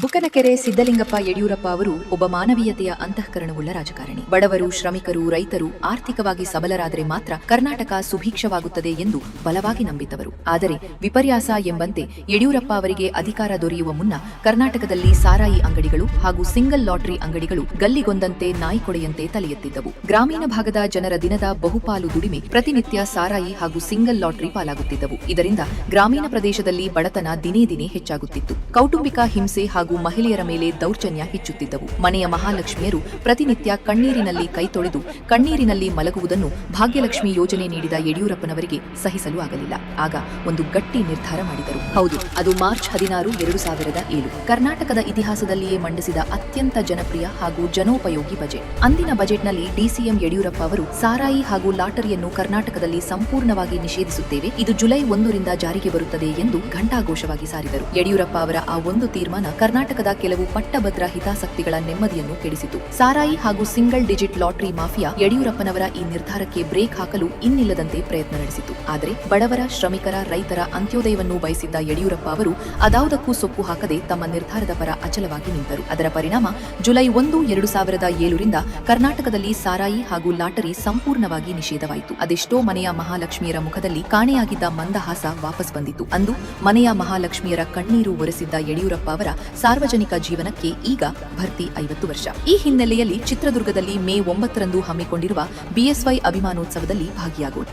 ಬುಕ್ಕನಕೆರೆ ಸಿದ್ದಲಿಂಗಪ್ಪ ಯಡಿಯೂರಪ್ಪ ಅವರು ಒಬ್ಬ ಮಾನವೀಯತೆಯ ಅಂತಃಕರಣವುಳ್ಳ ರಾಜಕಾರಣಿ. ಬಡವರು, ಶ್ರಮಿಕರು, ರೈತರು ಆರ್ಥಿಕವಾಗಿ ಸಬಲರಾದರೆ ಮಾತ್ರ ಕರ್ನಾಟಕ ಸುಭಿಕ್ಷವಾಗುತ್ತದೆ ಎಂದು ಬಲವಾಗಿ ನಂಬಿದವರು. ಆದರೆ ವಿಪರ್ಯಾಸ ಎಂಬಂತೆ ಯಡಿಯೂರಪ್ಪ ಅವರಿಗೆ ಅಧಿಕಾರ ದೊರೆಯುವ ಮುನ್ನ ಕರ್ನಾಟಕದಲ್ಲಿ ಸಾರಾಯಿ ಅಂಗಡಿಗಳು ಹಾಗೂ ಸಿಂಗಲ್ ಲಾಟರಿ ಅಂಗಡಿಗಳು ಗಲ್ಲಿಗೊಂದಂತೆ ನಾಯಿಕೊಡೆಯಂತೆ ತಲೆ ಎತ್ತಿದ್ದವು. ಗ್ರಾಮೀಣ ಭಾಗದ ಜನರ ದಿನದ ಬಹುಪಾಲು ದುಡಿಮೆ ಪ್ರತಿನಿತ್ಯ ಸಾರಾಯಿ ಹಾಗೂ ಸಿಂಗಲ್ ಲಾಟರಿ ಪಾಲಾಗುತ್ತಿದ್ದವು. ಇದರಿಂದ ಗ್ರಾಮೀಣ ಪ್ರದೇಶದಲ್ಲಿ ಬಡತನ ದಿನೇ ದಿನೇ ಹೆಚ್ಚಾಗುತ್ತಿತ್ತು. ಕೌಟುಂಬಿಕ ಹಿಂಸೆ ಹಾಗೂ ಮಹಿಳೆಯರ ಮೇಲೆ ದೌರ್ಜನ್ಯ ಹೆಚ್ಚುತ್ತಿದ್ದವು. ಮನೆಯ ಮಹಾಲಕ್ಷ್ಮಿಯರು ಪ್ರತಿನಿತ್ಯ ಕಣ್ಣೀರಿನಲ್ಲಿ ಕೈ ತೊಳೆದು ಕಣ್ಣೀರಿನಲ್ಲಿ ಮಲಗುವುದನ್ನು ಭಾಗ್ಯಲಕ್ಷ್ಮಿ ಯೋಜನೆ ನೀಡಿದ ಯಡಿಯೂರಪ್ಪನವರಿಗೆ ಸಹಿಸಲು ಆಗಲಿಲ್ಲ. ಆಗ ಒಂದು ಗಟ್ಟಿ ನಿರ್ಧಾರ ಮಾಡಿದರು. ಹೌದು, ಅದು ಮಾರ್ಚ್ 16, 2007. ಕರ್ನಾಟಕದ ಇತಿಹಾಸದಲ್ಲಿಯೇ ಮಂಡಿಸಿದ ಅತ್ಯಂತ ಜನಪ್ರಿಯ ಹಾಗೂ ಜನೋಪಯೋಗಿ ಬಜೆಟ್. ಅಂದಿನ ಬಜೆಟ್ನಲ್ಲಿ ಡಿಸಿಎಂ ಯಡಿಯೂರಪ್ಪ ಅವರು ಸಾರಾಯಿ ಹಾಗೂ ಲಾಟರಿಯನ್ನು ಕರ್ನಾಟಕದಲ್ಲಿ ಸಂಪೂರ್ಣವಾಗಿ ನಿಷೇಧಿಸುತ್ತೇವೆ, ಇದು ಜುಲೈ 1ರಿಂದ ಜಾರಿಗೆ ಬರುತ್ತದೆ ಎಂದು ಘಂಟಾಘೋಷವಾಗಿ ಸಾರಿದರು. ಯಡಿಯೂರಪ್ಪ ಅವರ ಆ ಒಂದು ತೀರ್ಮಾನ ಕರ್ನಾಟಕದ ಕೆಲವು ಪಟ್ಟಭದ್ರ ಹಿತಾಸಕ್ತಿಗಳ ನೆಮ್ಮದಿಯನ್ನು ಕೆಡಿಸಿತು. ಸಾರಾಯಿ ಹಾಗೂ ಸಿಂಗಲ್ ಡಿಜಿಟ್ ಲಾಟರಿ ಮಾಫಿಯಾ ಯಡಿಯೂರಪ್ಪನವರ ಈ ನಿರ್ಧಾರಕ್ಕೆ ಬ್ರೇಕ್ ಹಾಕಲು ಇನ್ನಿಲ್ಲದಂತೆ ಪ್ರಯತ್ನ ನಡೆಸಿತು. ಆದರೆ ಬಡವರ, ಶ್ರಮಿಕರ, ರೈತರ ಅಂತ್ಯೋದಯವನ್ನು ಬಯಸಿದ್ದ ಯಡಿಯೂರಪ್ಪ ಅವರು ಅದಾವುದಕ್ಕೂ ಸೊಪ್ಪು ಹಾಕದೆ ತಮ್ಮ ನಿರ್ಧಾರದ ಪರ ಅಚಲವಾಗಿ ನಿಂತರು. ಅದರ ಪರಿಣಾಮ ಜುಲೈ 1, 2007ರಿಂದ ಕರ್ನಾಟಕದಲ್ಲಿ ಸಾರಾಯಿ ಹಾಗೂ ಲಾಟರಿ ಸಂಪೂರ್ಣವಾಗಿ ನಿಷೇಧವಾಯಿತು. ಅದೆಷ್ಟೋ ಮನೆಯ ಮಹಾಲಕ್ಷ್ಮಿಯರ ಮುಖದಲ್ಲಿ ಕಾಣೆಯಾಗಿದ್ದ ಮಂದಹಾಸ ವಾಪಸ್ ಬಂದಿತು. ಅಂದು ಮನೆಯ ಮಹಾಲಕ್ಷ್ಮಿಯರ ಕಣ್ಣೀರು ಒರೆಸಿದ್ದ ಯಡಿಯೂರಪ್ಪ ಅವರ ಸಾರ್ವಜನಿಕ ಜೀವನಕ್ಕೆ ಈಗ ಭರ್ತಿ 50 ವರ್ಷ. ಈ ಹಿನ್ನೆಲೆಯಲ್ಲಿ ಚಿತ್ರದುರ್ಗದಲ್ಲಿ ಮೇ 9ರಂದು ಹಮ್ಮಿಕೊಂಡಿರುವ ಬಿಎಸ್ವೈ ಅಭಿಮಾನೋತ್ಸವದಲ್ಲಿ ಭಾಗಿಯಾಗೋಣ.